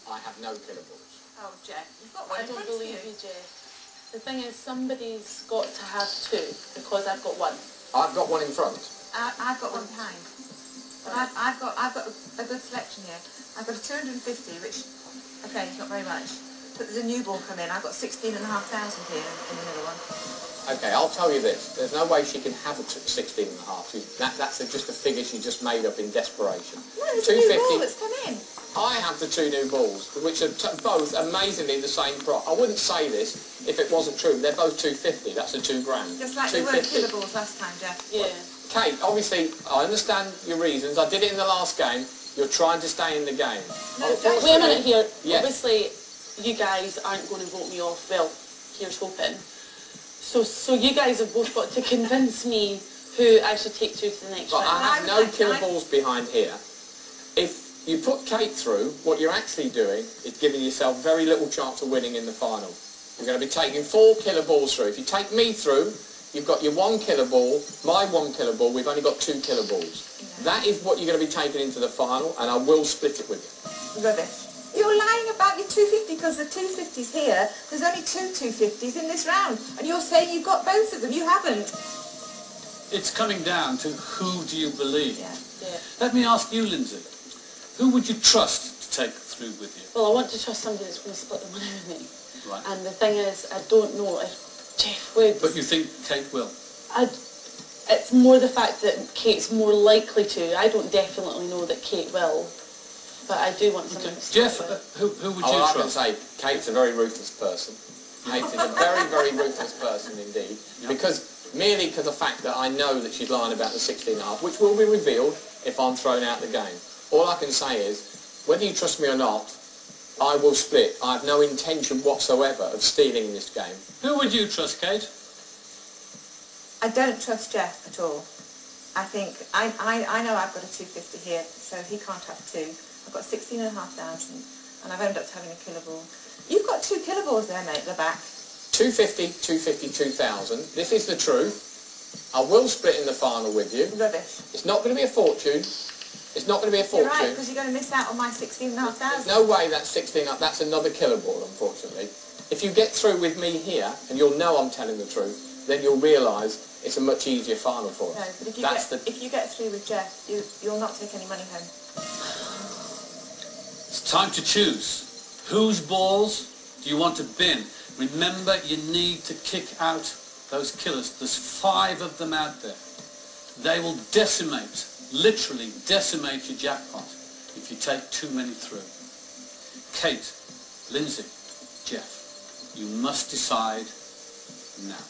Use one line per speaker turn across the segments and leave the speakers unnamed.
I have no killer balls.
Oh, Jeff, you've got one.
I don't believe you, Jeff. The thing is, somebody's got to have two, because I've got one.
I've got one in front.
I've got one behind. But I've got a good selection here. I've got a 250, which, okay, it's not very much. But there's a new ball come in. I've got 16,500 here in the middle one.
Okay, I'll tell you this. There's no way she can have a 16 and a half. That's just a figure she just made up in desperation.
No, there's a new ball that's come in.
I have the two new balls, which are both amazingly the same price. I wouldn't say this if it wasn't true. They're both 250. That's a £2 grand.
Just like they weren't killer balls last time, Jeff.
Yeah.
Kate, obviously, I understand your reasons. I did it in the last game. You're trying to stay in the game.
No,
wait a minute here.
Yes.
Obviously, you guys aren't going to vote me off. Well, here's hoping. So you guys have both got to convince me who I should take through to the next round.
I have no killer balls behind here. If you put Kate through, what you're actually doing is giving yourself very little chance of winning in the final. You're going to be taking 4 killer balls through. If you take me through, you've got your 1 killer ball, my 1 killer ball, we've only got 2 killer balls. Yeah. That is what you're going to be taking into the final, and I will split it with you.
Rubbish. You're lying about your 250 because the 250's here. There's only 2 250s in this round. And you're saying you've got both of them. You haven't.
It's coming down to who do you believe.
Yeah.
Yeah.
Let me ask you, Lindsay. Who would you trust to take through with you?
Well, I want to trust somebody that's going to split the money with me.
Right.
And the thing is, I don't know if Jeff would.
But you think Kate will?
It's more the fact that Kate's more likely to. I don't definitely know that Kate will. But I do want something to
Jeff,
with.
who would you
I
trust?
can say Kate's a very ruthless person. Kate is a very, very ruthless person indeed. Yep. Merely because of the fact that I know that she's lying about the 16.5, which will be revealed if I'm thrown out the game. All I can say is, whether you trust me or not, I will split. I have no intention whatsoever of stealing in this game.
Who would you trust, Kate?
I don't trust Jeff at all. I think, I know I've got a 250 here, so he can't have 2. I've got 16,500 and I've ended up having a killer ball. You've got 2 killer balls there, mate, at the back.
250, 250, 2,000. This is the truth. I will split in the final with you.
Rubbish.
It's not going to be a fortune. It's not going to be a fortune.
You're right, because you're going to miss out on my 16,500.
There's no way that's 16 up. That's another killer ball, unfortunately. If you get through with me here, and you'll know I'm telling the truth, then you'll realise it's a much easier final for us.
No, but if you get through with Jeff, you'll not take any money home.
It's time to choose. Whose balls do you want to bin? Remember, you need to kick out those killers. There's 5 of them out there. They will decimate, literally decimate your jackpot if you take too many through. Kate, Lindsay, Jeff, you must decide now.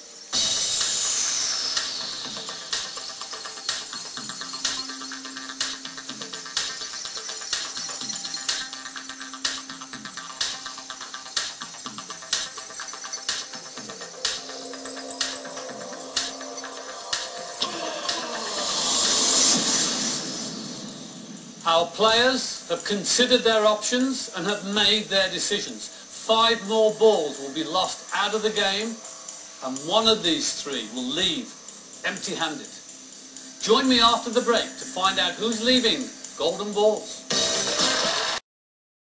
Our players have considered their options and have made their decisions. 5 more balls will be lost out of the game, and one of these 3 will leave empty-handed. Join me after the break to find out who's leaving Golden Balls.